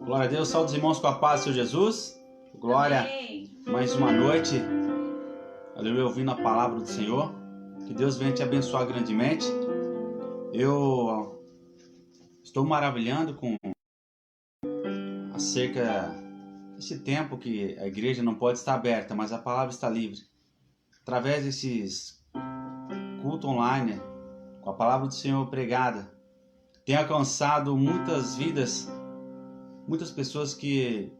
Glória a Deus, saúde os irmãos com a paz do Senhor Jesus. Glória, mais uma noite, aleluia, ouvindo a palavra do Senhor. Que Deus venha te abençoar grandemente. Eu estou maravilhando com acerca desse tempo que a igreja não pode estar aberta, mas a palavra está livre. Através desses cultos online, com a palavra do Senhor pregada, tem alcançado muitas vidas, muitas pessoas que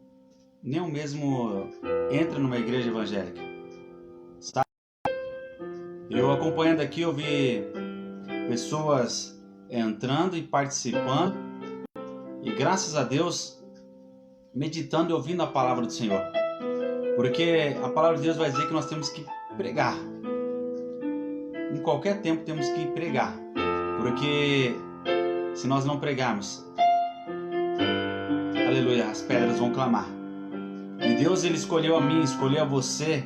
nem mesmo entram numa igreja evangélica. Sabe? Eu acompanhando aqui, eu vi pessoas entrando e participando, e graças a Deus, meditando e ouvindo a palavra do Senhor. Porque a palavra de Deus vai dizer que nós temos que pregar. Em qualquer tempo temos que pregar. Porque se nós não pregarmos, aleluia, as pedras vão clamar. E Deus, Ele escolheu a mim, escolheu a você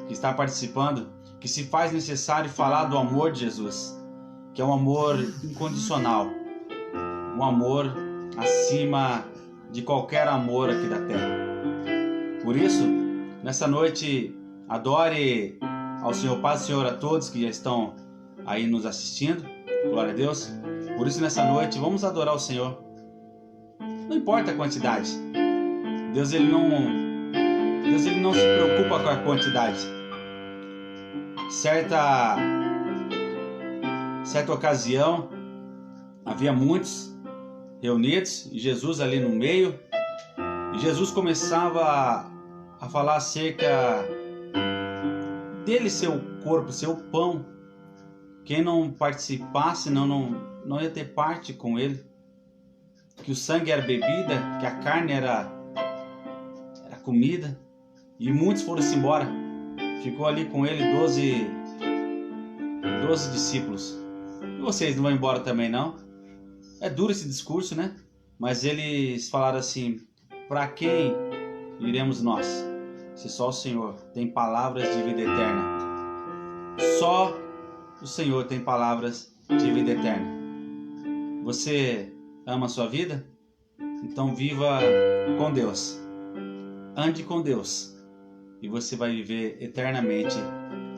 que está participando, que se faz necessário falar do amor de Jesus, que é um amor incondicional, um amor acima de qualquer amor aqui da terra. Por isso, nessa noite, adore ao Senhor, paz do Senhor a todos que já estão aí nos assistindo, glória a Deus. Por isso, nessa noite, vamos adorar o Senhor. Não importa a quantidade. Deus ele não se preocupa com a quantidade. Certa ocasião, havia muitos reunidos, e Jesus ali no meio, e Jesus começava a falar acerca dele, seu corpo, seu pão. Quem não participasse não ia ter parte com ele. Que o sangue era bebida, que a carne era comida, e muitos foram-se embora. Ficou ali com ele 12 discípulos. E vocês não vão embora também não? É duro esse discurso, né? Mas eles falaram assim: para quem iremos nós? Se só o Senhor tem palavras de vida eterna. Só o Senhor tem palavras de vida eterna. Você ama a sua vida? Então viva com Deus. Ande com Deus. E você vai viver eternamente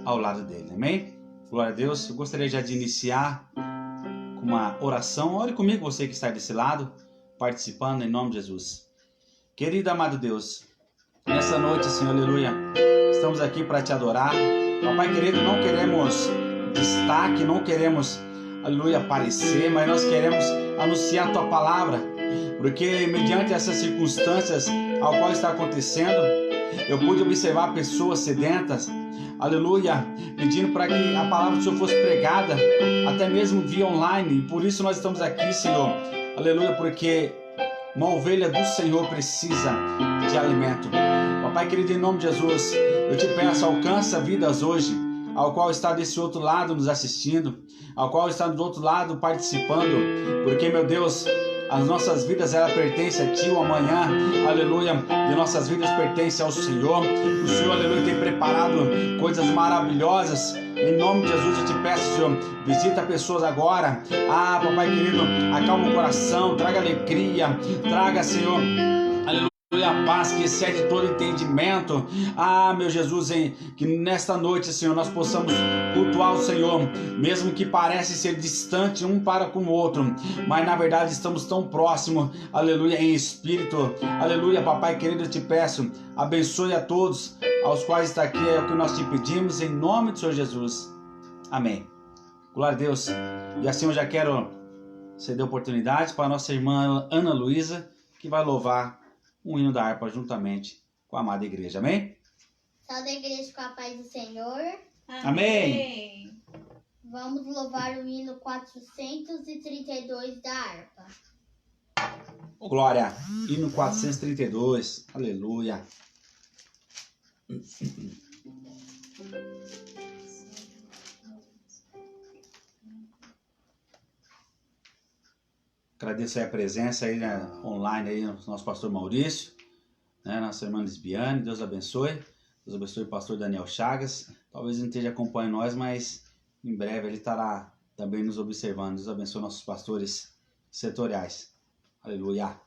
ao lado dele. Amém? Glória a Deus. Eu gostaria já de iniciar com uma oração. Ore comigo, você que está desse lado, participando em nome de Jesus. Querido amado Deus, nessa noite, Senhor, aleluia, estamos aqui para te adorar. Papai querido, não queremos destaque, não queremos, aleluia, aparecer, mas nós queremos anunciar a tua palavra, porque mediante essas circunstâncias ao qual está acontecendo, eu pude observar pessoas sedentas, aleluia, pedindo para que a palavra do Senhor fosse pregada, até mesmo via online, e por isso nós estamos aqui, Senhor, aleluia, porque uma ovelha do Senhor precisa de alimento. Papai querido, em nome de Jesus, eu te peço, alcança vidas hoje, ao qual está desse outro lado nos assistindo, ao qual está do outro lado participando, porque, meu Deus, as nossas vidas, ela pertence a Ti, o amanhã, aleluia, de nossas vidas pertence ao Senhor. O Senhor, aleluia, tem preparado coisas maravilhosas. Em nome de Jesus, eu te peço, Senhor, visita pessoas agora. Ah, papai querido, acalma o coração, traga alegria, traga, Senhor, a paz que excede todo entendimento. Ah, meu Jesus, que nesta noite, Senhor, nós possamos cultuar o Senhor, mesmo que parece ser distante um para com o outro, mas na verdade estamos tão próximos, aleluia, em espírito. Aleluia, papai querido, eu te peço, abençoe a todos aos quais está aqui, é o que nós te pedimos, em nome do Senhor Jesus. Amém. Glória a Deus. E assim eu já quero ceder oportunidades para a nossa irmã Ana Luísa, que vai louvar um hino da harpa juntamente com a amada igreja. Amém? Salve a igreja com a paz do Senhor. Amém. Vamos louvar o hino 432 da harpa. Glória. Hino 432. Aleluia. Agradeço aí a presença aí, né, online aí, nosso pastor Maurício, né, nossa irmã Lisbiane, Deus abençoe. Deus abençoe o pastor Daniel Chagas. Talvez não esteja acompanhando nós, mas em breve ele estará também nos observando. Deus abençoe nossos pastores setoriais. Aleluia.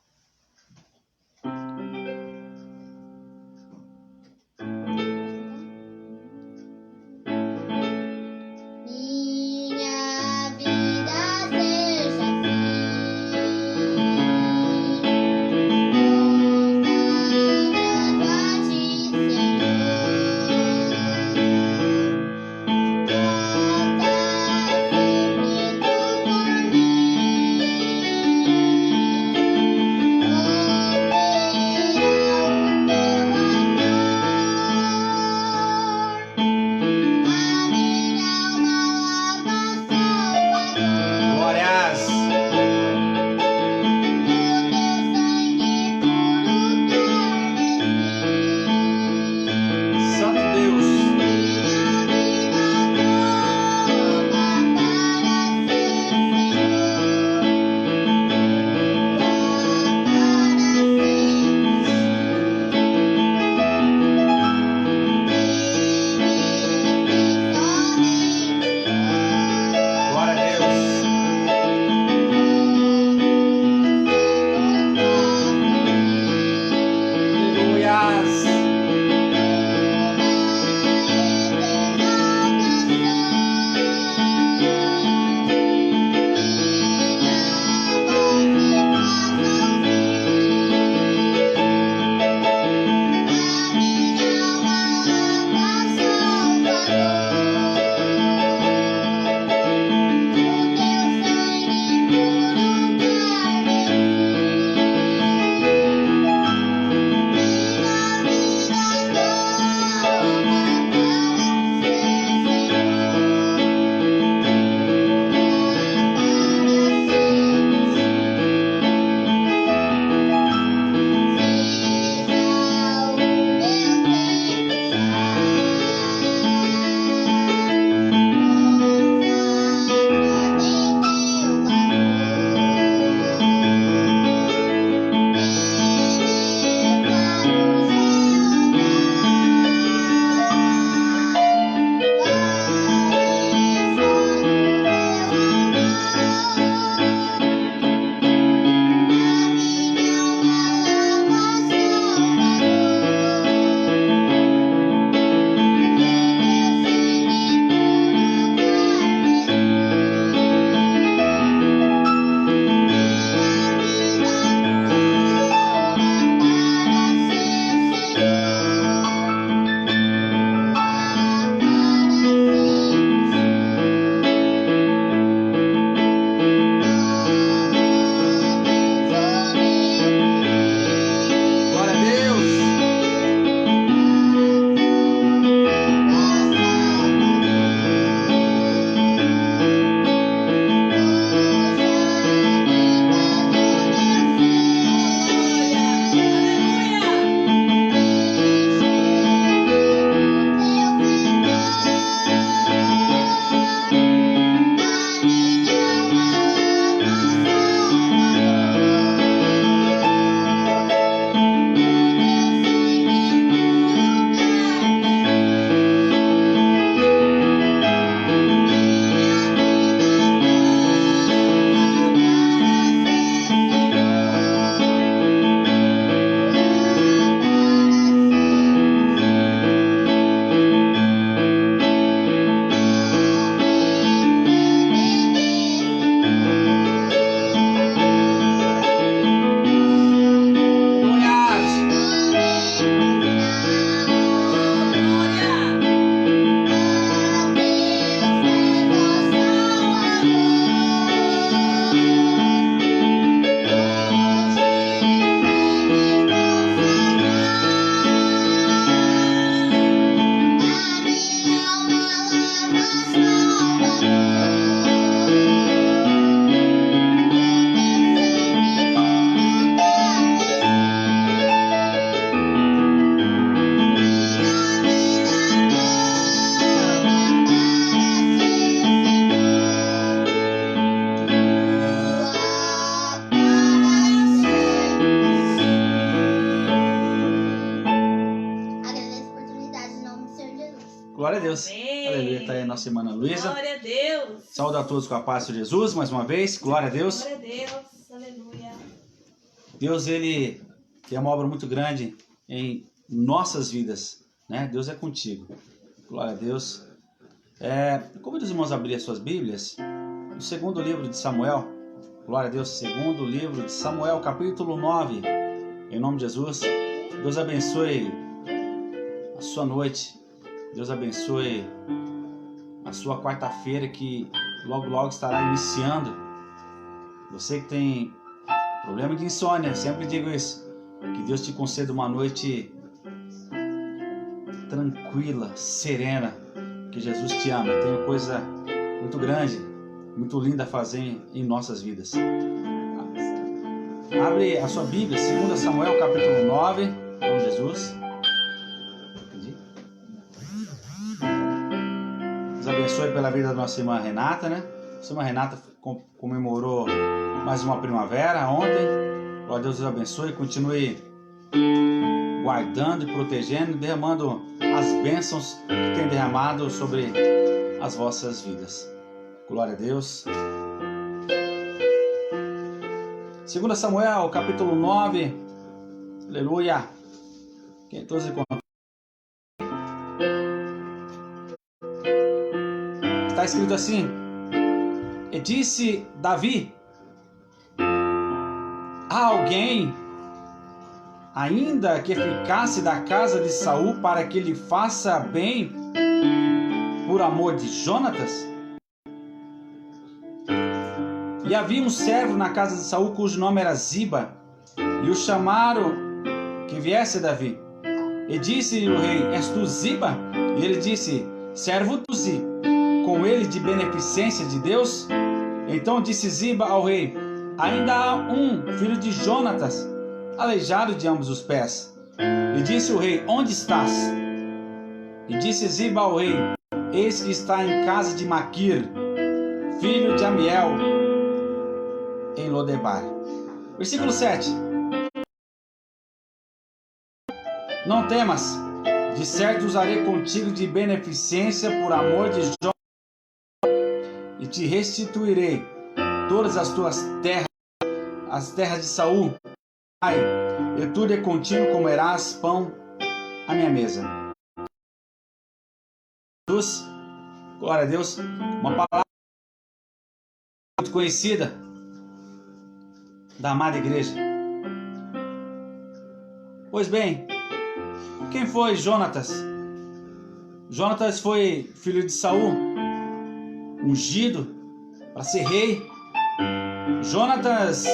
Glória a Deus. Amém. Aleluia. Está aí a nossa irmã Ana Luísa. Glória a Deus. Saúde a todos com a paz de Jesus, mais uma vez. Glória a Deus. Glória a Deus. Aleluia. Deus, Ele tem uma obra muito grande em nossas vidas, né? Deus é contigo. Glória a Deus. Convido os irmãos a abrir as suas Bíblias no segundo livro de Samuel. Glória a Deus. Segundo livro de Samuel, capítulo 9. Em nome de Jesus. Deus abençoe a sua noite. Deus abençoe a sua quarta-feira, que logo logo estará iniciando. Você que tem problema de insônia, sempre digo isso. Que Deus te conceda uma noite tranquila, serena. Que Jesus te ama. Tem uma coisa muito grande, muito linda a fazer em nossas vidas. Abre a sua Bíblia, 2 Samuel, capítulo 9. Em nome de Jesus. Deus abençoe pela vida da nossa irmã Renata, né? Nossa irmã Renata comemorou mais uma primavera ontem. Glória a Deus, Deus abençoe. Continue guardando e protegendo, derramando as bênçãos que tem derramado sobre as vossas vidas. Glória a Deus. 2 Samuel, capítulo 9. Aleluia. Quem todos encontram? Está escrito assim: e disse Davi: há alguém ainda que ficasse da casa de Saul para que lhe faça bem por amor de Jonatas? E havia um servo na casa de Saul cujo nome era Ziba, e o chamaram que viesse Davi. E disse o rei: és tu Ziba? E ele disse: servo tu Ziba, com ele de beneficência de Deus? Então disse Ziba ao rei: ainda há um filho de Jonatas, aleijado de ambos os pés. E disse o rei: onde estás? E disse Ziba ao rei: eis que está em casa de Maquir, filho de Amiel, em Lodebar. Versículo 7. Não temas, de certo usarei contigo de beneficência por amor de Jonatas, e te restituirei todas as tuas terras, as terras de Saul. Ai, e tu de contínuo comerás pão à minha mesa. Jesus, glória a Deus, uma palavra muito conhecida da amada igreja. Pois bem, quem foi Jonatas? Jonatas foi filho de Saul, ungido para ser rei. Jonatas,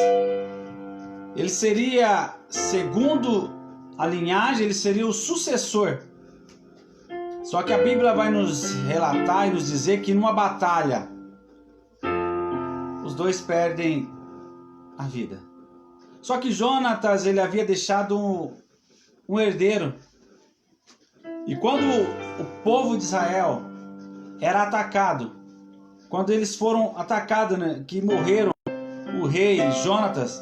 ele seria, segundo a linhagem, ele seria o sucessor. Só que a Bíblia vai nos relatar e nos dizer que numa batalha os dois perdem a vida. Só que Jonatas, ele havia deixado um herdeiro. E quando o povo de Israel era atacado, quando eles foram atacados, né, que morreram o rei Jonatas,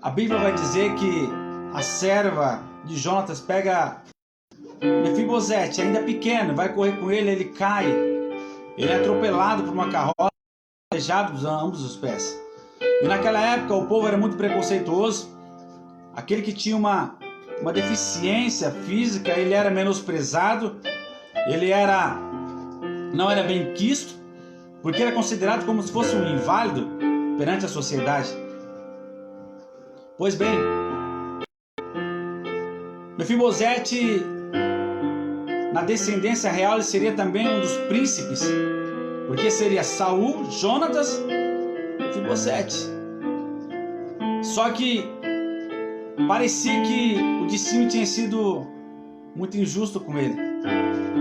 a Bíblia vai dizer que a serva de Jonatas pega Mefibosete, ainda pequeno, vai correr com ele, ele cai, ele é atropelado por uma carroça, aleijado dos ambos os pés. E naquela época o povo era muito preconceituoso. Aquele que tinha uma deficiência física, ele era menosprezado, ele não era bem quisto, porque era considerado como se fosse um inválido perante a sociedade. Pois bem, Mefibosete, na descendência real, ele seria também um dos príncipes, porque seria Saul, Jonatas, Mefibosete. Só que parecia que o destino tinha sido muito injusto com ele.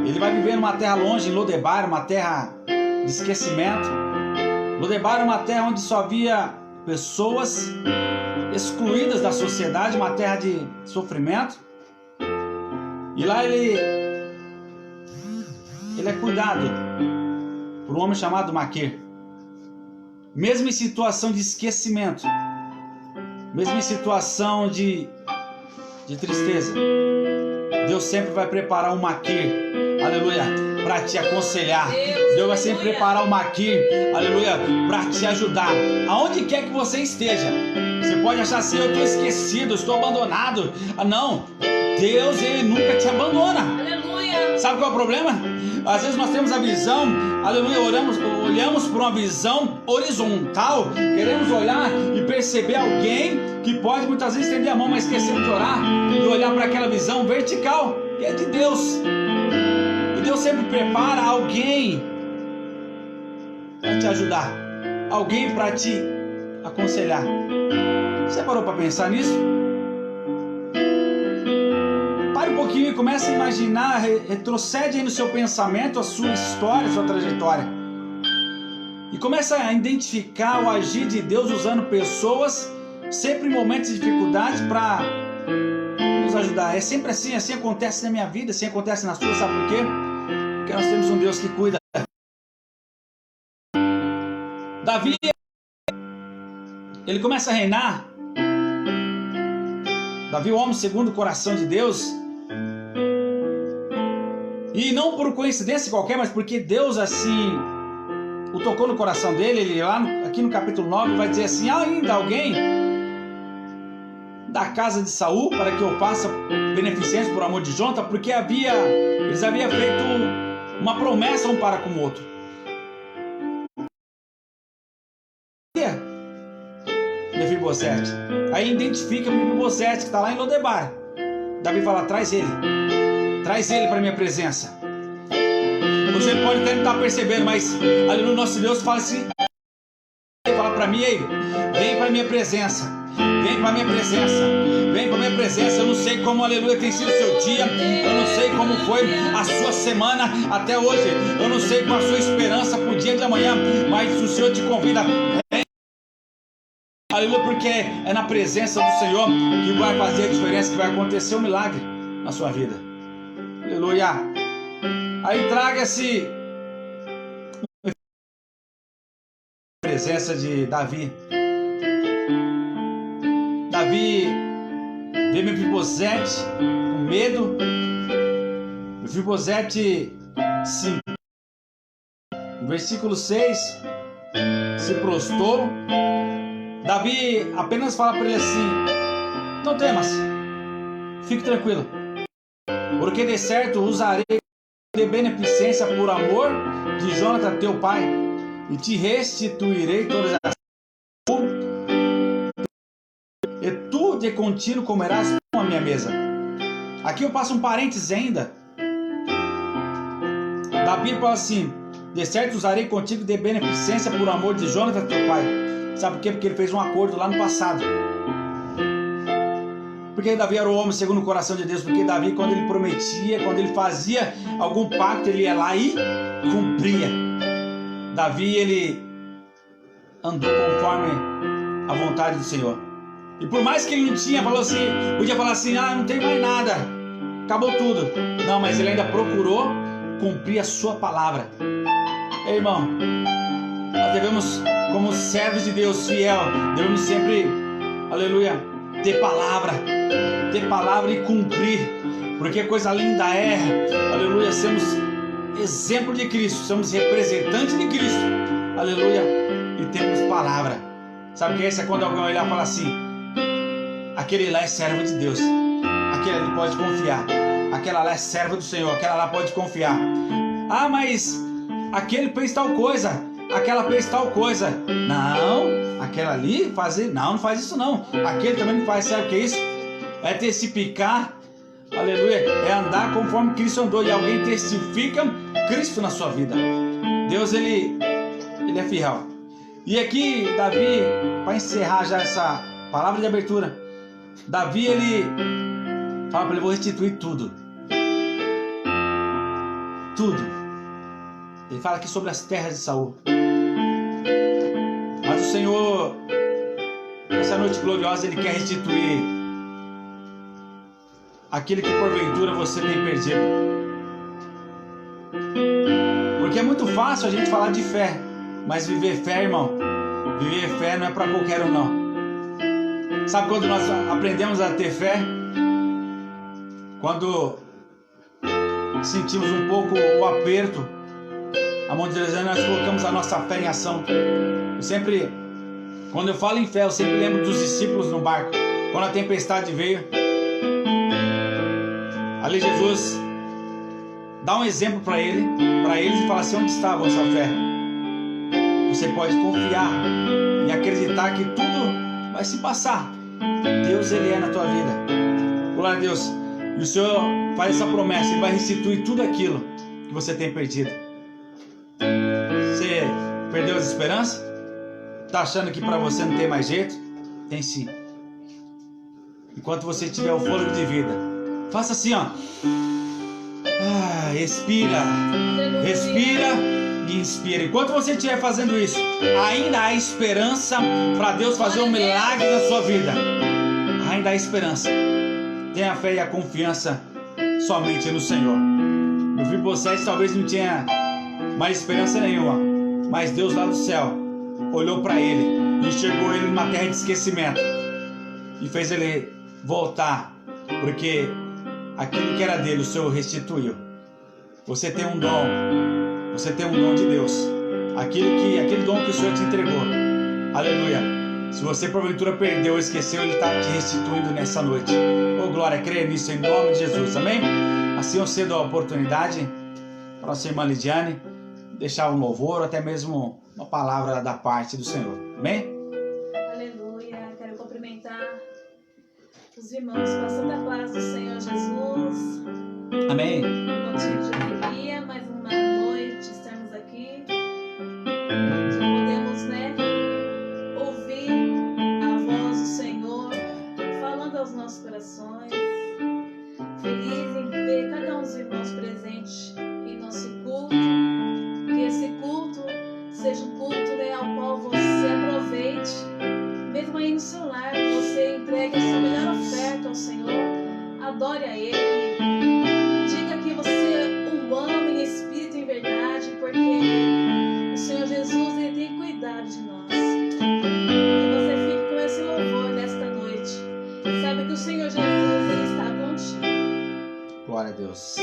Ele vai viver numa terra longe, em Lodebar, uma terra de esquecimento. Lodebar é uma terra onde só havia pessoas excluídas da sociedade, uma terra de sofrimento. E lá ele é cuidado por um homem chamado Maquir. Mesmo em situação de esquecimento, mesmo em situação de tristeza, Deus sempre vai preparar um maquir, aleluia, para te aconselhar. Deus vai sempre preparar um maquir, aleluia, para te ajudar. Aonde quer que você esteja. Você pode achar assim, eu estou esquecido, eu estou abandonado. Não, Deus, Ele nunca te abandona. Aleluia. Sabe qual é o problema? Às vezes nós temos a visão, aleluia, olhamos para uma visão horizontal, queremos olhar e perceber alguém que pode muitas vezes estender a mão, mas esquecemos de orar e olhar para aquela visão vertical, que é de Deus. E Deus sempre prepara alguém para te ajudar, alguém para te aconselhar. Você parou para pensar nisso? Pare um pouquinho e comece a imaginar, retrocede aí no seu pensamento a sua história, a sua trajetória. E comece a identificar o agir de Deus usando pessoas, sempre em momentos de dificuldade, para nos ajudar. É sempre assim acontece na minha vida, assim acontece na sua, sabe por quê? Porque nós temos um Deus que cuida. Davi, ele começa a reinar. Davi, o homem segundo o coração de Deus. E não por coincidência qualquer, mas porque Deus assim o tocou no coração dele. Ele lá aqui no capítulo 9 vai dizer assim: há ainda alguém da casa de Saul para que eu faça beneficência por amor de Jonathan, porque eles haviam feito uma promessa um para com o outro. Mefibosete. Aí identifica Mefibosete, que está lá em Lodebar. Davi fala: traz ele para minha presença. Você pode até não estar percebendo, mas ali no nosso Deus fala assim, fala para mim: aí, vem para minha presença, vem para minha presença, vem para minha presença. Eu não sei como, aleluia, tem sido o seu dia, eu não sei como foi a sua semana até hoje, eu não sei qual a sua esperança para o dia de amanhã, mas o Senhor te convida. Aleluia, porque é na presença do Senhor que vai fazer a diferença, que vai acontecer um milagre na sua vida. Aleluia. Aí traga-se a presença de Davi. Davi vê Mefibosete com medo. Mefibosete, sim, no versículo 6, se prostrou. Davi apenas fala para ele assim: não temas, fique tranquilo, porque de certo usarei de beneficência por amor de Jonathan teu pai, e te restituirei todas as e tu de contínuo comerás com a minha mesa. Aqui eu passo um parênteses ainda. Davi fala assim: de certo usarei contigo de beneficência por amor de Jonathan teu pai. Sabe por quê? Porque ele fez um acordo lá no passado. Porque Davi era o homem segundo o coração de Deus. Porque Davi, quando ele prometia, quando ele fazia algum pacto, ele ia lá e cumpria. Davi, ele andou conforme a vontade do Senhor. E por mais que ele não tinha, podia falar assim: ah, não tem mais nada, acabou tudo. Não, mas ele ainda procurou cumprir a sua palavra. Ei, irmão, nós devemos, como servos de Deus fiel, devemos sempre, aleluia, ter palavra e cumprir, porque coisa linda é, aleluia, sermos exemplo de Cristo, somos representantes de Cristo, aleluia, e temos palavra. Sabe o que é isso? É quando alguém olhar e falar assim: aquele lá é servo de Deus, aquele ali pode confiar, aquela lá é serva do Senhor, aquela lá pode confiar. Ah, mas aquele fez tal coisa, aquela fez tal coisa. Não, aquela ali não faz isso não. Aquele também não faz. Sabe o que é isso? É testificar, aleluia, é andar conforme Cristo andou. E alguém testifica Cristo na sua vida. Deus, ele é fiel. E aqui Davi, para encerrar já essa palavra de abertura, Davi, ele fala para ele: vou restituir tudo. Ele fala aqui sobre as terras de Saul. Mas o Senhor, nessa noite gloriosa, Ele quer restituir aquilo que porventura você tem perdido. Porque é muito fácil a gente falar de fé, mas viver fé, irmão, viver fé não é para qualquer um, não. Sabe quando nós aprendemos a ter fé? Quando sentimos um pouco o aperto, aonde nós colocamos a nossa fé em ação. Quando eu falo em fé, eu sempre lembro dos discípulos no barco. Quando a tempestade veio, ali Jesus dá um exemplo para eles e fala assim: onde está a vossa fé? Você pode confiar e acreditar que tudo vai se passar. Deus, Ele é na tua vida. Glória a Deus. E o Senhor faz essa promessa, Ele vai restituir tudo aquilo que você tem perdido. Você perdeu as esperanças? Está achando que para você não tem mais jeito? Tem sim. Enquanto você tiver o fôlego de vida, faça assim, ó. Respira. Respira e inspira. Enquanto você estiver fazendo isso, ainda há esperança para Deus fazer um milagre na sua vida. Ainda há esperança. Tenha a fé e a confiança somente no Senhor. O Mefibosete talvez não tinha mais esperança nenhuma, mas Deus lá do céu olhou para ele e enxergou ele numa terra de esquecimento e fez ele voltar, porque aquilo que era dele o Senhor restituiu. Você tem um dom, você tem um dom de Deus, aquele dom que o Senhor te entregou. Aleluia. Se você porventura perdeu ou esqueceu, Ele está te restituindo nessa noite. Oh glória, creia nisso em nome de Jesus, amém? Assim eu cedo a oportunidade para a nossa irmã Lidiane deixar um louvor ou até mesmo uma palavra da parte do Senhor, amém? Aleluia. Quero cumprimentar os irmãos com a santa paz do Senhor Jesus. Amém. Motivo de alegria, mais uma noite estarmos aqui. Já podemos, ouvir a voz do Senhor falando aos nossos corações. Feliz em ver cada um dos irmãos presentes em nosso culto. Que esse culto seja um culto ao qual você aproveite, mesmo aí no seu lar, que você entregue a sua melhor oferta ao Senhor, adore a Ele, diga que você o ama em espírito e em verdade, porque o Senhor Jesus, Ele tem cuidado de nós. Que você fique com esse louvor nesta noite e saiba que o Senhor Jesus, Ele está contigo. Glória a Deus.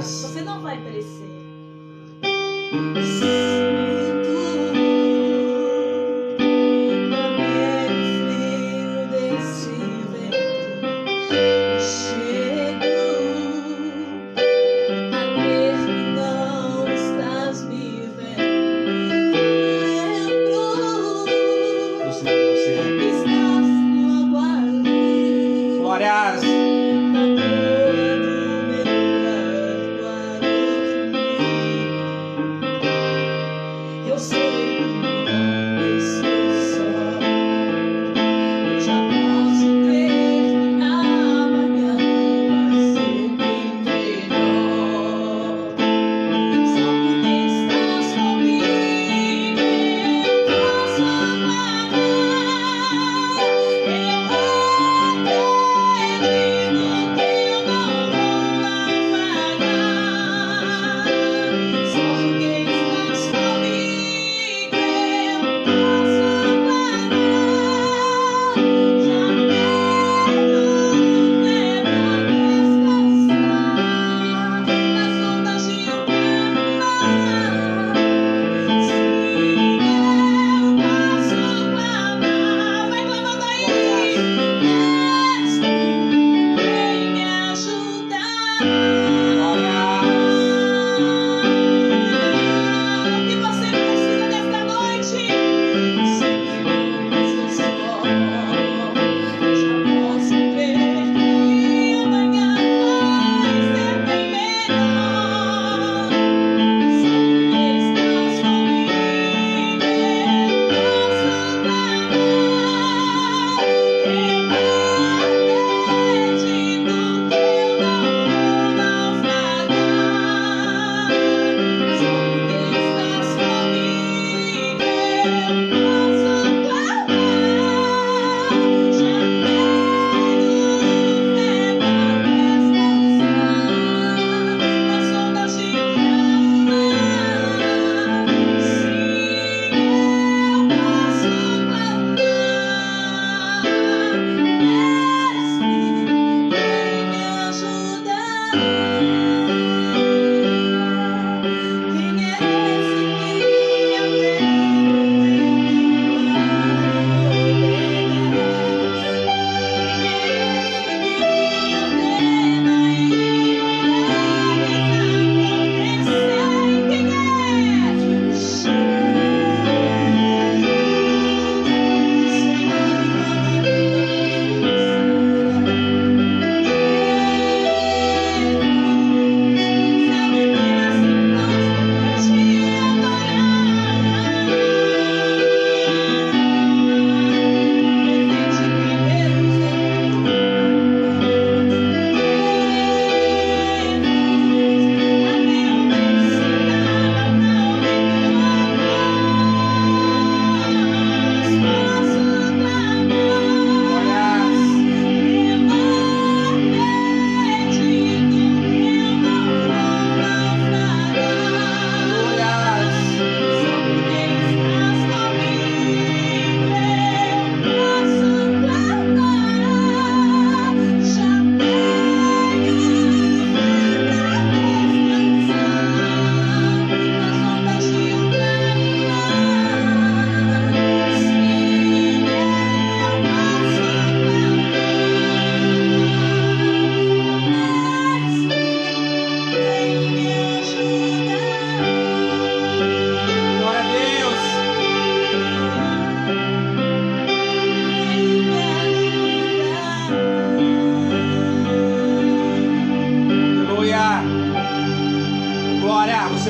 Você não vai perecer.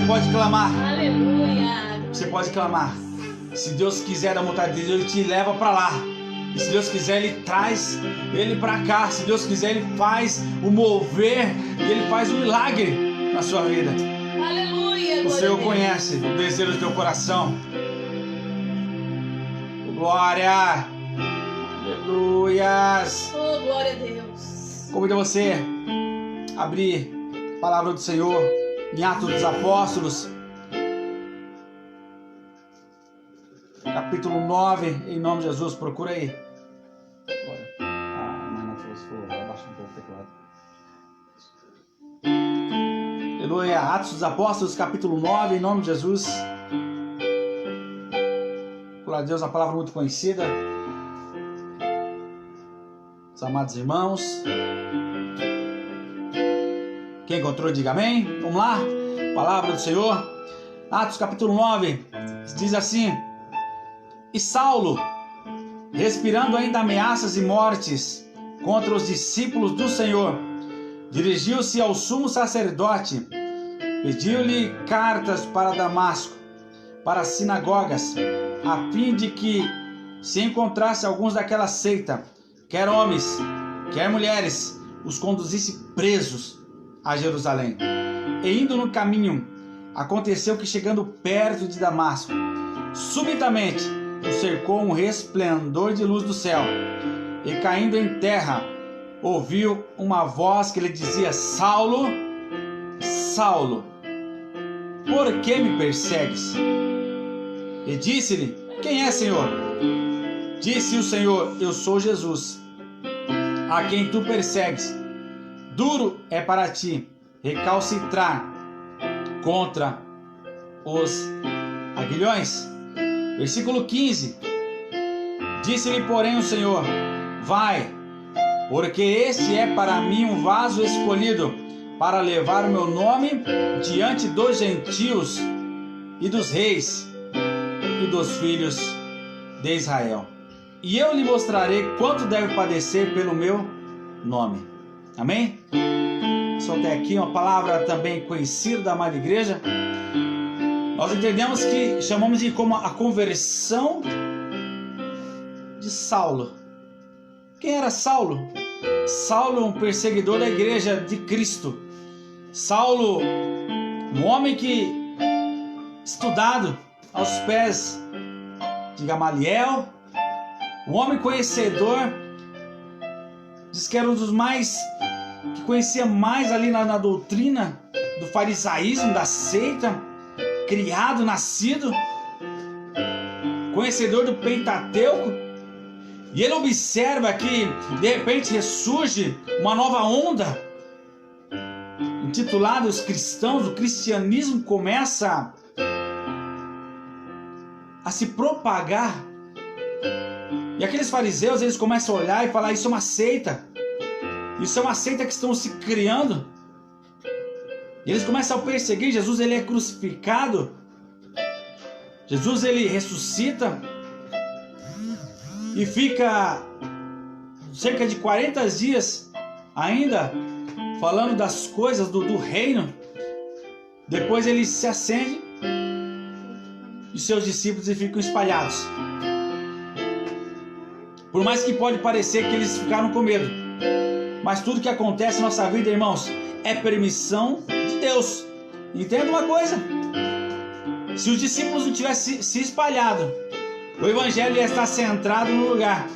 pode clamar. Aleluia. Você pode clamar. Se Deus quiser da vontade de Deus, Ele te leva para lá. E se Deus quiser, Ele traz Ele para cá. Se Deus quiser, Ele faz o mover e Ele faz o milagre na sua vida. Aleluia. O Senhor conhece o desejo do teu coração. Glória. Aleluias. Oh, glória a Deus. Convido você a abrir a palavra do Senhor em Atos dos Apóstolos, capítulo 9, em nome de Jesus. Procura aí. Mas não trouxe, abaixa um pouco o teclado. Aleluia. Atos dos Apóstolos, capítulo 9, em nome de Jesus. Glória a Deus, uma palavra muito conhecida. Os amados irmãos. Quem encontrou, diga amém. Vamos lá. Palavra do Senhor. Atos capítulo 9. Diz assim: E Saulo, respirando ainda ameaças e mortes contra os discípulos do Senhor, dirigiu-se ao sumo sacerdote, pediu-lhe cartas para Damasco, para as sinagogas, a fim de que se encontrasse alguns daquela seita, quer homens, quer mulheres, os conduzisse presos a Jerusalém. E indo no caminho, aconteceu que, chegando perto de Damasco, subitamente o cercou um resplendor de luz do céu, e caindo em terra, ouviu uma voz que lhe dizia: Saulo, Saulo, por que me persegues? E disse-lhe: Quem é, Senhor? Disse o Senhor: Eu sou Jesus, a quem tu persegues. Duro é para ti recalcitrar contra os aguilhões. Versículo 15. Disse-lhe, porém, o Senhor: Vai, porque este é para mim um vaso escolhido para levar o meu nome diante dos gentios e dos reis e dos filhos de Israel. E eu lhe mostrarei quanto deve padecer pelo meu nome. Amém? Só até aqui uma palavra também conhecida da amada igreja. Nós entendemos que chamamos de como a conversão de Saulo. Quem era Saulo? Saulo, um perseguidor da igreja de Cristo. Saulo, um homem que estudado aos pés de Gamaliel, um homem conhecedor, diz que era um dos mais, que conhecia mais ali na doutrina do farisaísmo, da seita, criado, nascido, conhecedor do Pentateuco. E ele observa que de repente ressurge uma nova onda, intitulada Os Cristãos. O cristianismo começa a se propagar. E aqueles fariseus, eles começam a olhar e falar: isso é uma seita. Isso é uma seita que estão se criando. E eles começam a perseguir. Jesus, ele é crucificado. Jesus, ele ressuscita e fica cerca de 40 dias ainda falando das coisas do reino. Depois ele se acende e seus discípulos ficam espalhados. Por mais que pode parecer que eles ficaram com medo, mas tudo que acontece na nossa vida, irmãos, é permissão de Deus. Entenda uma coisa: se os discípulos não tivessem se espalhado, o evangelho ia estar centrado no lugar.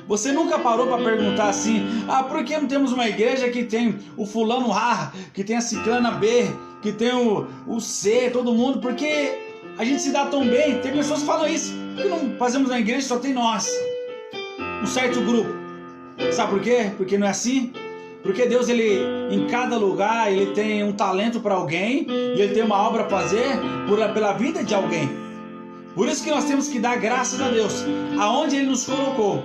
Você nunca parou para perguntar assim: por que não temos uma igreja que tem o fulano A, que tem a ciclana B, que tem o C, todo mundo? Porque a gente se dá tão bem. Tem pessoas que falam isso: por que não fazemos uma igreja que só tem nós, um certo grupo? Sabe por quê? Porque não é assim. Porque Deus, ele, em cada lugar, ele tem um talento para alguém, e ele tem uma obra a fazer pela vida de alguém. Por isso que nós temos que dar graças a Deus aonde ele nos colocou.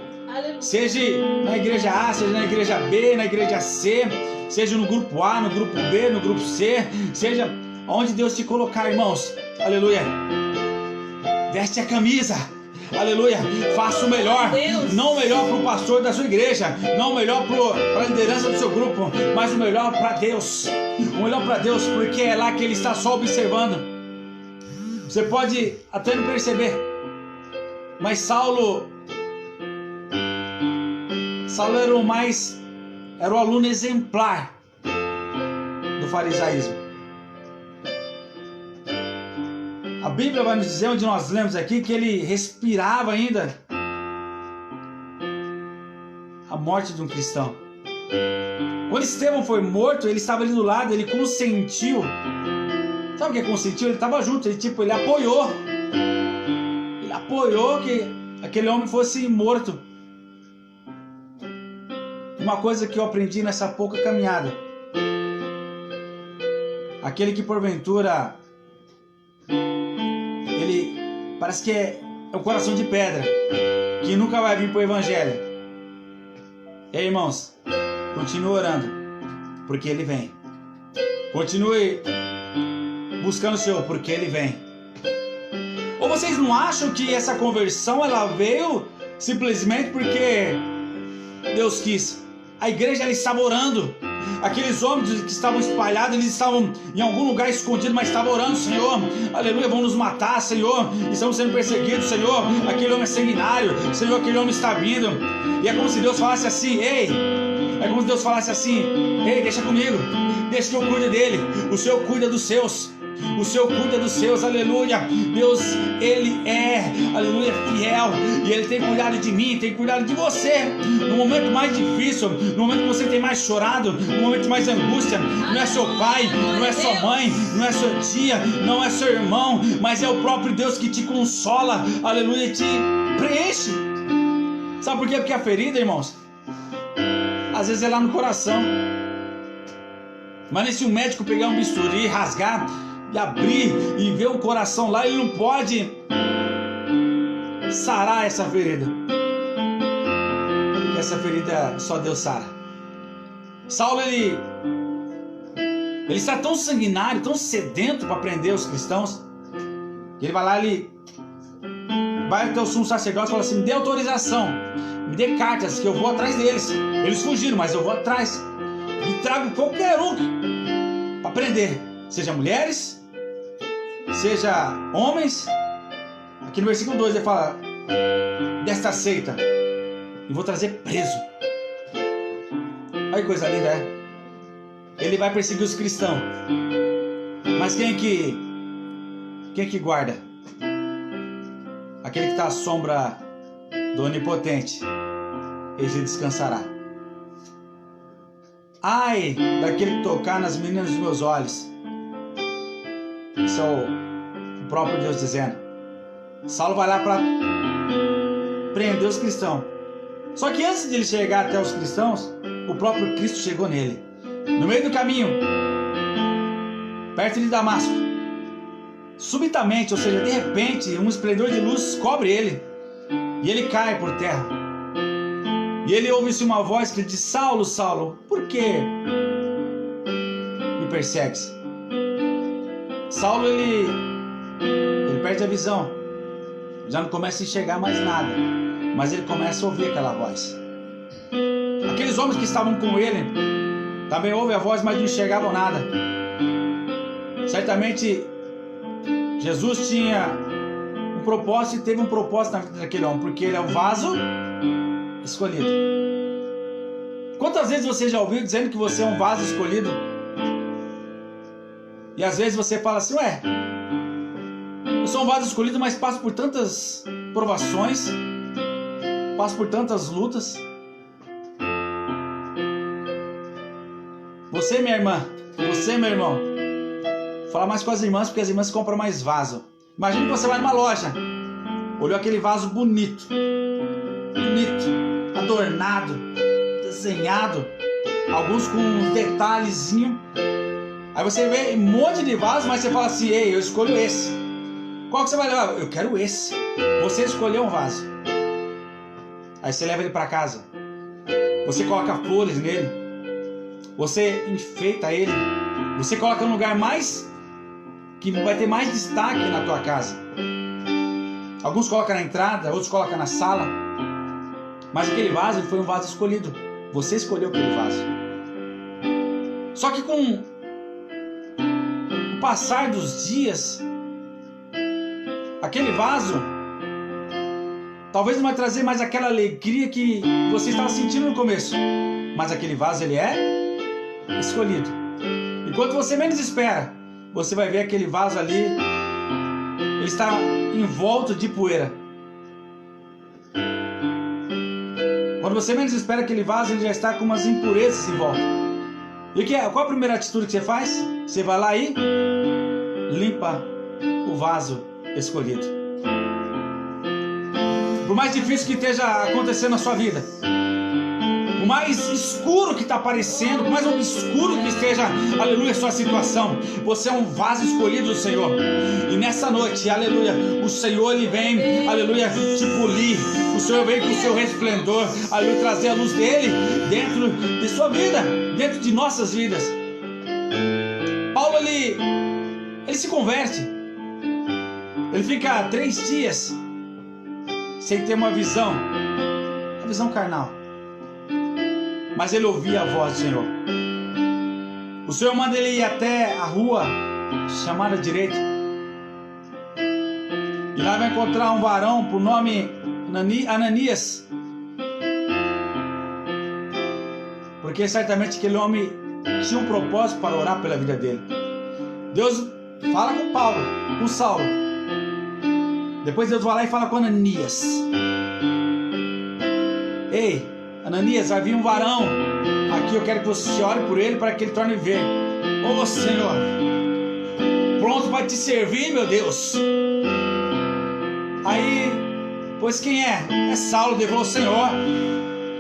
Seja na igreja A, seja na igreja B, na igreja C, seja no grupo A, no grupo B, no grupo C, seja onde Deus te colocar, irmãos. Aleluia. Veste a camisa, aleluia, faça o melhor, Deus. não o melhor para o pastor da sua igreja, não o melhor para a liderança do seu grupo, mas o melhor para Deus, o melhor para Deus, porque é lá que Ele está só observando. Você pode até não perceber, mas Saulo era o aluno exemplar do farisaísmo. A Bíblia vai nos dizer, onde nós lemos aqui, que ele respirava ainda a morte de um cristão. Quando Estevão foi morto, ele estava ali do lado, ele consentiu. Sabe o que é consentiu? Ele estava junto, ele apoiou. Ele apoiou que aquele homem fosse morto. Uma coisa que eu aprendi nessa pouca caminhada: aquele que porventura ele parece que é um coração de pedra, que nunca vai vir para o Evangelho. E aí, irmãos, continue orando, porque Ele vem. Continue buscando o Senhor, porque Ele vem. Ou vocês não acham que essa conversão ela veio simplesmente porque Deus quis? A igreja ela estava orando. Aqueles homens que estavam espalhados, eles estavam em algum lugar escondidos, mas estavam orando: Senhor, aleluia, vão nos matar, Senhor, estamos sendo perseguidos, Senhor, aquele homem é sanguinário, Senhor, aquele homem está vindo. E é como se Deus falasse assim: ei, deixa comigo, deixa que eu cuide dele, o Senhor cuida dos seus. O Senhor cuida dos seus, aleluia. Deus, Ele é, aleluia, fiel. E Ele tem cuidado de mim, tem cuidado de você. No momento mais difícil, no momento que você tem mais chorado, no momento de mais angústia, não é seu pai, não é sua mãe, não é sua tia, não é seu irmão, mas é o próprio Deus que te consola, aleluia, e te preenche. Sabe por quê? Porque a ferida, irmãos, às vezes é lá no coração. Mas se o médico pegar um bisturi, rasgar e abrir e ver o coração lá, ele não pode sarar essa ferida. Porque essa ferida só Deus sara. Saulo, ele está tão sanguinário, tão sedento para prender os cristãos, que ele vai lá, ele vai até o sumo sacerdote e fala assim: me dê autorização, me dê cartas que eu vou atrás deles. Eles fugiram, mas eu vou atrás e trago qualquer um para prender, seja mulheres, seja homens. Aqui no versículo 2 ele fala: desta seita, e vou trazer preso. Olha que coisa linda, é? Ele vai perseguir os cristãos, mas quem é que guarda? Aquele que está à sombra do Onipotente, ele descansará. Ai daquele que tocar nas meninas dos meus olhos. Isso é o próprio Deus dizendo. Saulo vai lá para prender os cristãos. Só que antes de ele chegar até os cristãos, o próprio Cristo chegou nele. No meio do caminho, perto de Damasco, subitamente, ou seja, de repente, um esplendor de luz cobre ele. E ele cai por terra. E ele ouve-se uma voz que diz: Saulo, Saulo, por que me persegues? Saulo, ele perde a visão, já não começa a enxergar mais nada, mas ele começa a ouvir aquela voz. Aqueles homens que estavam com ele também ouvem a voz, mas não enxergavam nada. Certamente Jesus tinha um propósito, e teve um propósito na vida daquele homem, porque ele é um vaso escolhido. Quantas vezes você já ouviu dizendo que você é um vaso escolhido? E às vezes você fala assim: ué, eu sou um vaso escolhido, mas passo por tantas provações, passo por tantas lutas. Você, minha irmã, você, meu irmão, fala mais com as irmãs, porque as irmãs compram mais vaso. Imagina que você vai numa loja, olhou aquele vaso bonito, adornado, desenhado, alguns com um detalhezinho. Aí você vê um monte de vasos, mas você fala assim: ei, eu escolho esse. Qual que você vai levar? Eu quero esse. Você escolheu um vaso. Aí você leva ele para casa. Você coloca flores nele. Você enfeita ele. Você coloca no lugar mais que vai ter mais destaque na tua casa. Alguns colocam na entrada, outros colocam na sala. Mas aquele vaso foi um vaso escolhido. Você escolheu aquele vaso. Só que com o passar dos dias, aquele vaso talvez não vai trazer mais aquela alegria que você estava sentindo no começo. Mas aquele vaso, ele é escolhido. Enquanto você menos espera, você vai ver aquele vaso ali, ele está envolto de poeira. Quando você menos espera, aquele vaso, ele já está com umas impurezas em volta. E qual a primeira atitude que você faz? Você vai lá e limpa o vaso escolhido. Por mais difícil que esteja acontecendo na sua vida, por mais escuro que está aparecendo, por mais obscuro que esteja, aleluia, a sua situação, você é um vaso escolhido do Senhor. E nessa noite, aleluia, o Senhor, ele vem, aleluia, te polir. O Senhor vem com o seu resplendor, aleluia, trazer a luz dele dentro de sua vida, dentro de nossas vidas. Paulo, ele se converte. Ele fica 3 dias sem ter uma visão carnal. Mas ele ouvia a voz do Senhor. O Senhor manda ele ir até a rua chamada direita. E lá vai encontrar um varão por nome Ananias. Porque certamente aquele homem tinha um propósito para orar pela vida dele. Deus fala com Saulo. Depois Deus vai lá e fala com Ananias. Ei, Ananias, vai vir um varão aqui, eu quero que você ore por ele para que ele torne ver. Ô Senhor, pronto para te servir, meu Deus. Aí, pois quem é? É Saulo, levou o Senhor.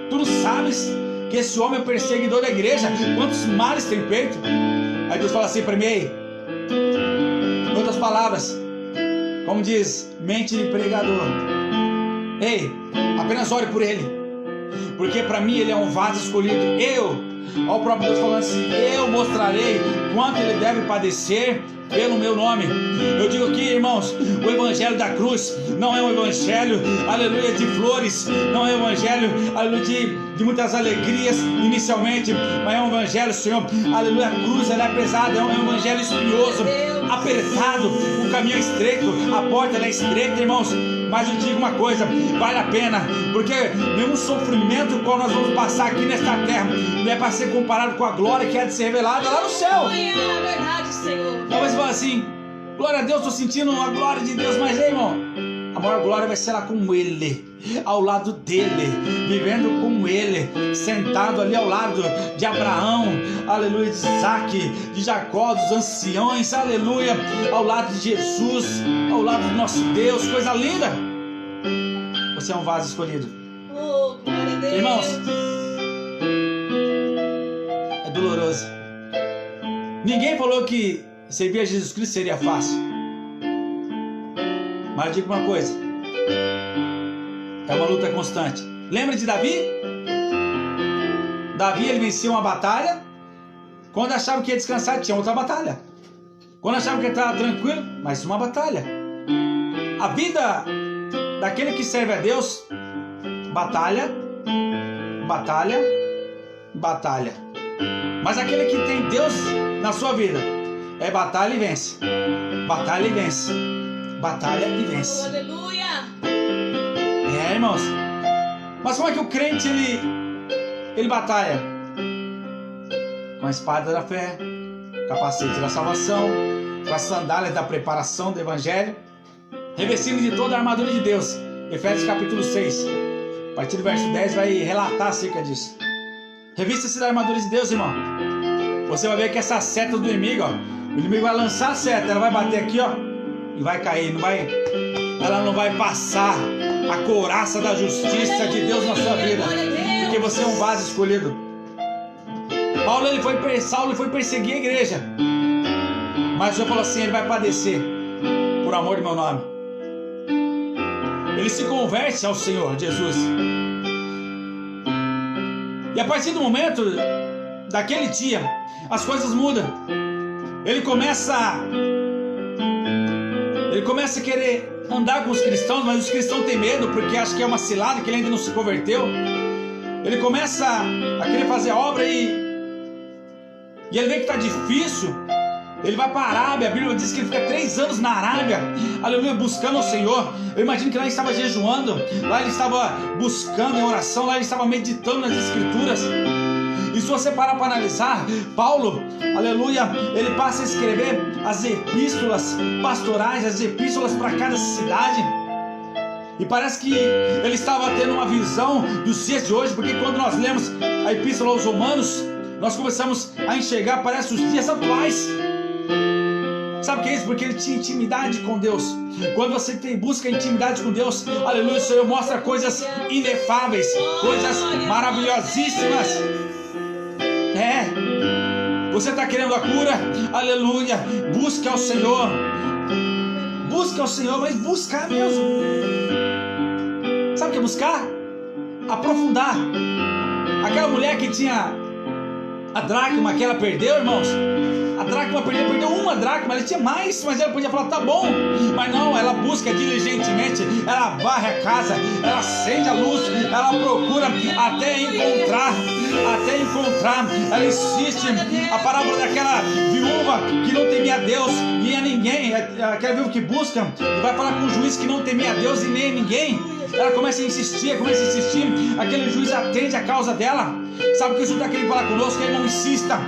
Tu não sabes que esse homem é perseguidor da igreja? Quantos males tem feito? Aí Deus fala assim para mim, ei, em outras palavras, como diz, mente de pregador, ei, apenas ore por ele, porque para mim ele é um vaso escolhido. Olha o próprio Deus falando assim, eu mostrarei quanto ele deve padecer pelo meu nome. Eu digo aqui, irmãos, o evangelho da cruz não é um evangelho, aleluia, de flores, não é um evangelho, aleluia, de muitas alegrias inicialmente, mas é um evangelho, Senhor, aleluia, a cruz ela é pesada, é um evangelho espinhoso, apertado, o caminho é estreito, a porta ela é estreita, irmãos. Mas eu digo uma coisa, vale a pena, porque nenhum sofrimento qual nós vamos passar aqui nesta terra não é para ser comparado com a glória que há de ser revelada lá no céu. É verdade, Senhor. Talvez você fale assim, glória a Deus, estou sentindo a glória de Deus, mas irmão, a maior glória vai ser lá com Ele, ao lado dele, vivendo com Ele, sentado ali ao lado de Abraão, aleluia, de Isaac, de Jacó, dos anciões, aleluia, ao lado de Jesus, ao lado do nosso Deus, coisa linda. Você é um vaso escolhido. Oh, glória a Deus. Irmãos, é doloroso. Ninguém falou que servir a Jesus Cristo seria fácil. Mas eu digo uma coisa, é uma luta constante. Lembra de Davi? Davi, ele venceu uma batalha. Quando achava que ia descansar, tinha outra batalha. Quando achava que ele estava tranquilo, mais uma batalha. A vida daquele que serve a Deus, batalha, batalha, batalha. Mas aquele que tem Deus na sua vida, é batalha e vence. Batalha e vence. Batalha e vence. Oh, aleluia. É, irmãos. Mas como é que o crente ele batalha? Com a espada da fé, capacete da salvação, com as sandálias da preparação do evangelho, revestindo de toda a armadura de Deus. Efésios capítulo 6, a partir do verso 10 vai relatar acerca disso. Revista-se da armadura de Deus, irmão. Você vai ver que essa seta do inimigo, ó, o inimigo vai lançar a seta, ela vai bater aqui, ó, e vai cair, ela não vai passar a couraça da justiça de Deus na sua vida, porque você é um vaso escolhido. Saulo foi perseguir a igreja, mas o Senhor falou assim, ele vai padecer por amor do meu nome. Ele se converte ao Senhor Jesus, e a partir do momento daquele dia, as coisas mudam. Ele começa a querer andar com os cristãos, mas os cristãos têm medo porque acham que é uma cilada, que ele ainda não se converteu. Ele começa a querer fazer a obra e ele vê que está difícil. Ele vai para a Arábia, a Bíblia diz que ele fica 3 anos na Arábia, aleluia, buscando ao Senhor. Eu imagino que lá ele estava jejuando, lá ele estava buscando em oração, lá ele estava meditando nas Escrituras. E se você parar para analisar, Paulo, aleluia, ele passa a escrever as epístolas pastorais, as epístolas para cada cidade. E parece que ele estava tendo uma visão dos dias de hoje, porque quando nós lemos a epístola aos Romanos, nós começamos a enxergar, parece, os dias atuais. Sabe o que é isso? Porque ele tinha intimidade com Deus. Quando você busca intimidade com Deus, aleluia, o Senhor mostra coisas inefáveis, coisas maravilhosíssimas. Você está querendo a cura? Aleluia, busque ao Senhor. Busca ao Senhor, mas buscar mesmo. Sabe o que é buscar? Aprofundar. Aquela mulher que tinha a dracma que ela perdeu, irmãos. A dracma perdeu uma dracma, ela tinha mais, mas ela podia falar, tá bom. Mas não, ela busca diligentemente, ela varre a casa, ela acende a luz, ela procura até encontrar. Ela insiste. A parábola daquela viúva que não temia a Deus nem a ninguém, aquela viúva que busca e vai falar com o juiz que não temia a Deus e nem a ninguém. Ela começa a insistir, aquele juiz atende a causa dela. Sabe o que o Senhor está querendo falar conosco? Irmão, insista,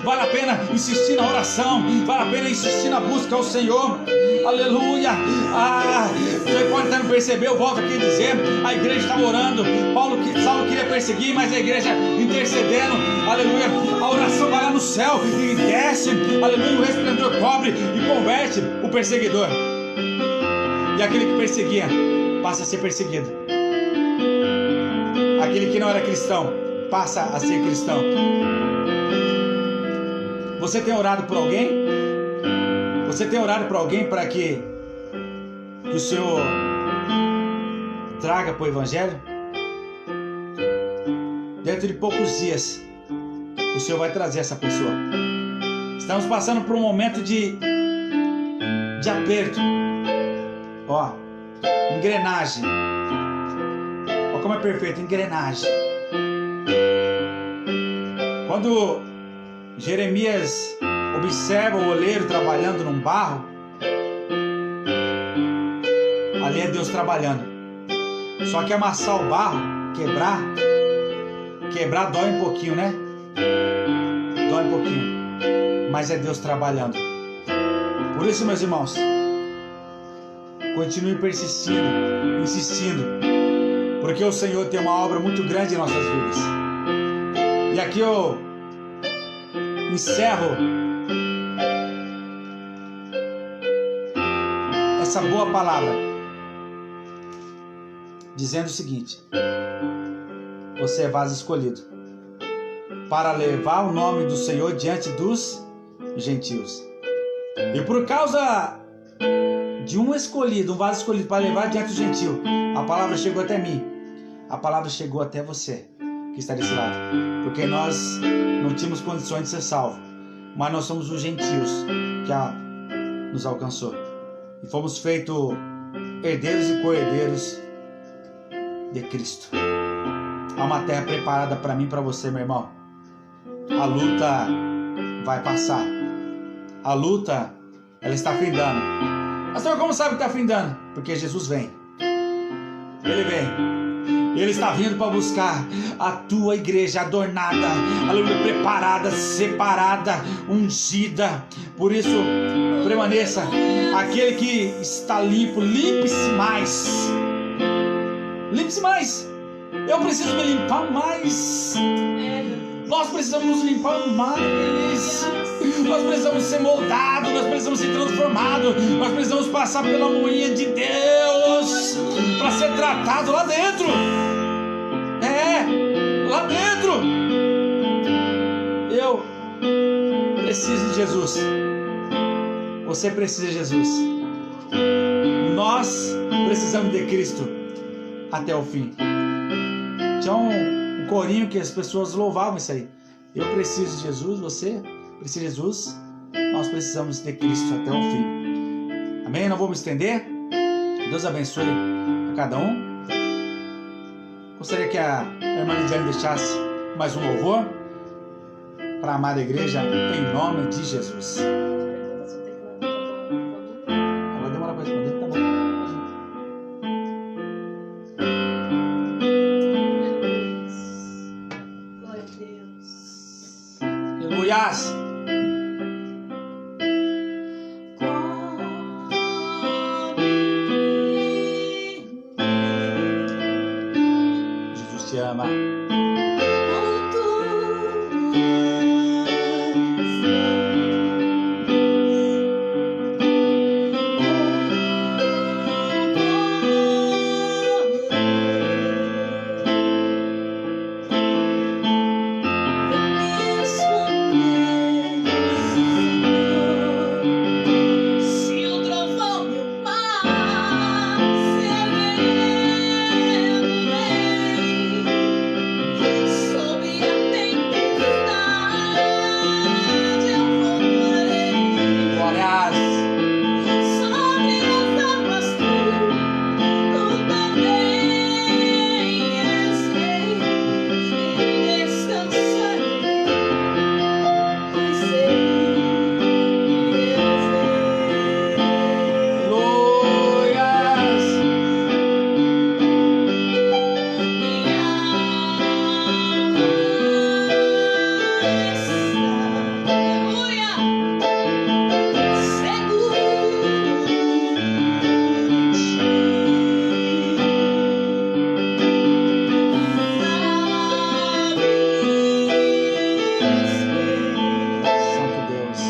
vale a pena insistir na oração, vale a pena insistir na busca ao Senhor, aleluia. Você pode até não perceber, eu volto aqui a dizer, a igreja estava orando, Saulo queria perseguir, mas a igreja intercedendo, aleluia, a oração vai lá no céu e desce, aleluia, o resplendor cobre e converte o perseguidor, e aquele que perseguia passa a ser perseguido, aquele que não era cristão passa a ser cristão. Você tem orado por alguém? Você tem orado por alguém para que o Senhor traga para o Evangelho? Dentro de poucos dias o Senhor vai trazer essa pessoa. Estamos passando por um momento de aperto. Engrenagem. Olha como é perfeito, engrenagem. Quando Jeremias observa o oleiro trabalhando num barro, ali é Deus trabalhando. Só que amassar o barro, quebrar dói um pouquinho, né? Dói um pouquinho, mas é Deus trabalhando. Por isso, meus irmãos, continue persistindo, insistindo, porque o Senhor tem uma obra muito grande em nossas vidas. E aqui eu encerro essa boa palavra dizendo o seguinte: você é vaso escolhido para levar o nome do Senhor diante dos gentios. E por causa de um vaso escolhido para levar diante do gentio, a palavra chegou até mim, a palavra chegou até você que está desse lado, porque nós não tínhamos condições de ser salvos, mas nós somos os gentios que nos alcançou e fomos feitos herdeiros e co-herdeiros de Cristo. Há uma terra preparada para mim e para você, meu irmão. A luta vai passar, a luta ela está findando. Pastor, como sabe que está findando? Porque Jesus vem, Ele vem. Ele está vindo para buscar a tua igreja adornada, aleluia, preparada, separada, ungida. Por isso, permaneça. Aquele que está limpo, limpe-se mais. Limpe-se mais. Eu preciso me limpar mais. Nós precisamos nos limpar mais. Nós precisamos ser moldados, nós precisamos ser transformados, nós precisamos passar pela moinha de Deus para ser tratado lá dentro. Lá dentro. Eu preciso de Jesus. Você precisa de Jesus. Nós precisamos de Cristo até o fim. Tinha um corinho que as pessoas louvavam isso aí. Eu preciso de Jesus, você precisa de Jesus. Nós precisamos de Cristo até o fim. Amém? Não vou me estender. Deus abençoe a cada um. Gostaria que a irmã Lidiane deixasse mais um louvor para a amada igreja, em nome de Jesus. Pergunta se o teclado tá bom. Ela demora para responder, tá bom. Glória a Deus. Aleluias. Jesus te ama. Se o trovão e o mar se erguendo bem, sob a tempestade eu voarei. Glórias. Sobre as águas tu também és rei, e descansarei, pois sei que és rei. Glórias. Minha alma está, aleluia, segura em ti. Santo Deus.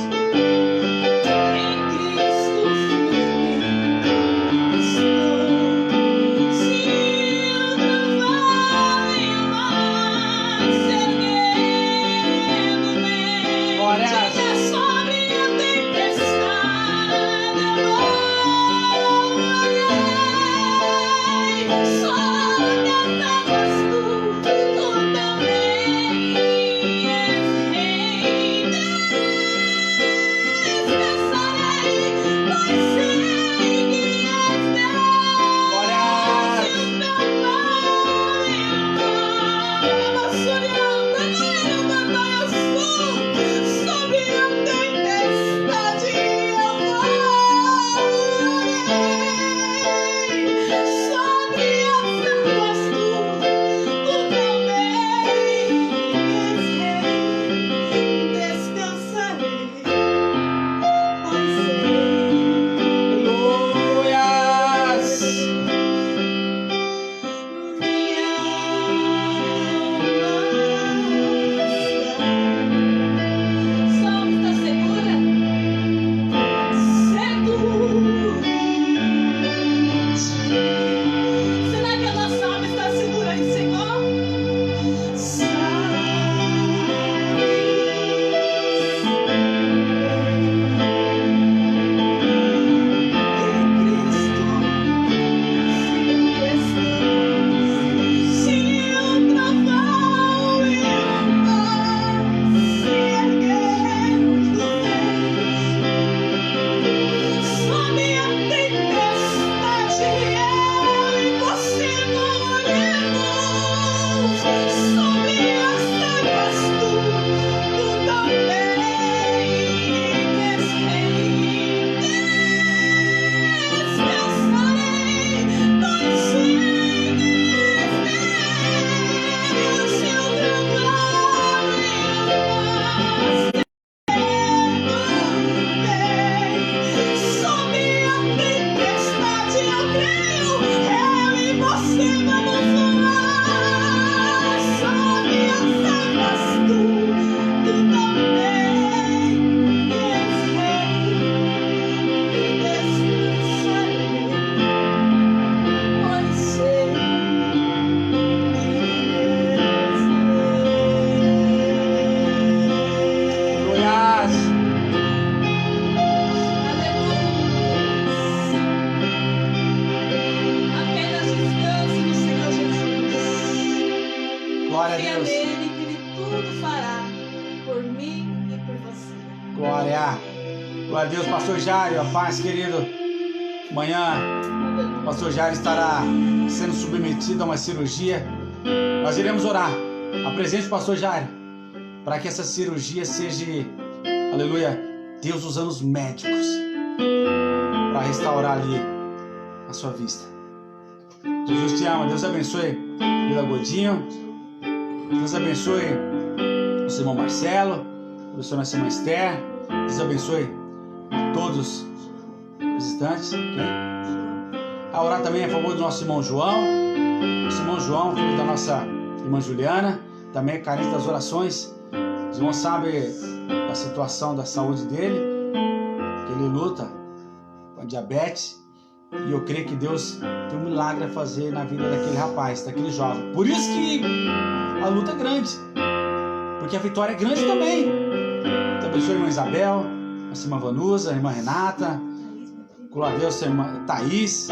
Em Cristo firme estou. Se o trovão e o mar se erguendo bem, Glórias. diga sobre a tempestade eu voarei. Sobre as águas tu também és rei. Descansarei, pois sei que és Deus. Glórias. Se o trovão e o mar vassourando, sobre a tempestade eu voarei. Sobre as águas tu também és rei. Descansarei, pois sei. Aleluias. Minha alma está segura? Segura em ti. Será que a nossa alma está segura em Senhor? Se o trovão e o mar se erguendo bem, sob a tempestade eu e você morremos. Sobre as águas tu também és rei. Descansarei, pois sei que és Deus. Se o trovão e o mar sob a tempestade eu creio, eu e você vamos voar. Sob as águas tu também és rei, e descansarei, pois sei que és rei. Glórias. Apenas descanse no Senhor Jesus. Glória a Confia Deus. nele que ele tudo fará por mim e por você. Glória. Glória a Deus, pastor Jairo. A paz, querido. Amanhã o pastor Jair estará sendo submetido a uma cirurgia. Nós iremos orar. Apresente o pastor Jair para que essa cirurgia seja, aleluia, Deus usando os médicos para restaurar ali a sua vista. Jesus te ama. Deus abençoe Vila Godinho. Deus abençoe o nosso irmão Marcelo. Abençoe nossa irmã Esther. Deus abençoe a todos os visitantes. Okay? A orar também a favor do nosso irmão João. Nosso irmão João, filho da nossa irmã Juliana, também é carente das orações. Os irmãos sabem da situação da saúde dele, que ele luta com a diabetes. E eu creio que Deus tem um milagre a fazer na vida daquele rapaz, daquele jovem. Por isso que a luta é grande, porque a vitória é grande também. Então abençoe a irmã Isabel, a irmã Vanusa, a irmã Renata, glória a Deus, a irmã Thaís,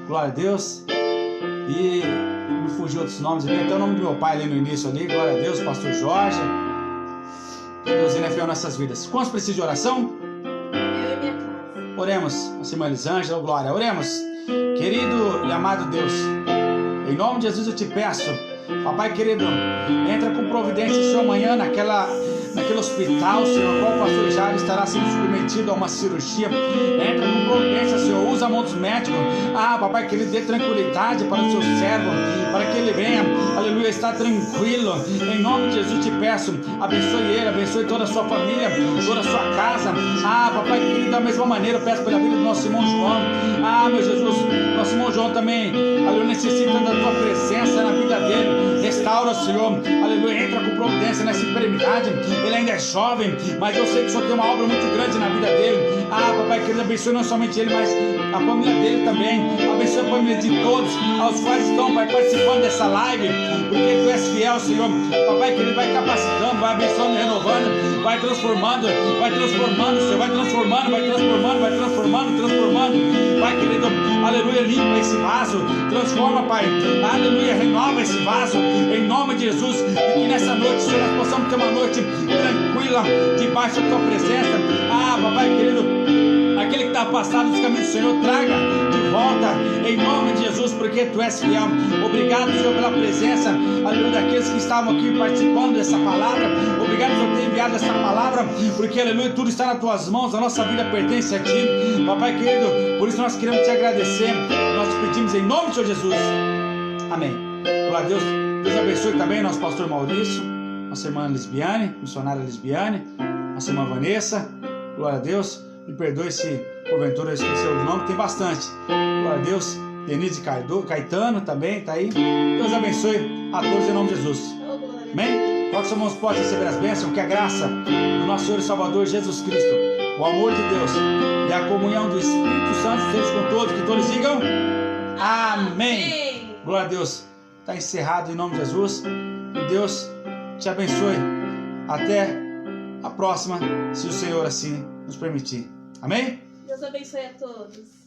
glória a Deus. E me fugiu outros nomes, até o nome do meu pai ali no início ali, glória a Deus, pastor Jorge. Deus ele é fiel nessas vidas. Quantos precisam de oração? Eu e minha casa. Oremos, nossa irmã Elisângela, glória. Oremos, querido e amado Deus, em nome de Jesus eu te peço, papai querido, entra com providência, Senhor, amanhã naquele hospital, Senhor, qual o pastor Jair estará sendo submetido a uma cirurgia. Entra com providência, Senhor, usa a mão dos médicos. Papai querido, dê tranquilidade para o seu servo, para que ele venha, aleluia, estar tranquilo. Em nome de Jesus te peço, abençoe ele, abençoe toda a sua família, toda a sua casa. Papai querido, da mesma maneira eu peço pela vida do nosso irmão João. Meu Jesus, nosso irmão João também, aleluia, necessita da tua presença na vida dele. Restaura, Senhor, aleluia, entra com providência nessa enfermidade. Ele ainda é jovem, mas eu sei que o Senhor tem uma obra muito grande na vida dele. Papai querido, abençoe não somente ele, mas a família dele também. Abençoe a família de todos aos quais estão, Pai, participando dessa live, porque Tu és fiel, Senhor. Papai querido, vai capacitando, vai abençoando, renovando, vai transformando, Senhor, vai transformando. Pai querido, aleluia, limpa esse vaso, transforma, Pai, aleluia, renova esse vaso, em nome de Jesus. E que nessa noite, Senhor, nós possamos ter uma noite tranquila, debaixo da Tua presença. Papai querido, aquele que está afastado dos caminhos do Senhor, traga de volta, em nome de Jesus, porque Tu és fiel. Obrigado, Senhor, pela presença, aleluia, daqueles que estavam aqui participando dessa palavra. Obrigado por ter enviado essa palavra, porque, aleluia, tudo está nas Tuas mãos, a nossa vida pertence a Ti, papai querido. Por isso nós queremos Te agradecer, nós te pedimos em nome de Senhor Jesus, amém. Glória a Deus. Deus abençoe também nosso pastor Maurício, nossa irmã Lisbiane, missionária Lisbiane, nossa irmã Vanessa, glória a Deus. Me perdoe se porventura eu esqueci o nome, tem bastante. Glória a Deus. Denise Caetano também está aí. Deus abençoe a todos em nome de Jesus. Amém? Coloque suas mãos, pode receber as bênçãos. Que a graça do nosso Senhor e Salvador Jesus Cristo, o amor de Deus e a comunhão do Espírito Santo esteja com todos. Que todos digam amém. Glória a Deus. Está encerrado em nome de Jesus. Que Deus te abençoe. Até a próxima, se o Senhor assim nos permitir. Amém? Deus abençoe a todos.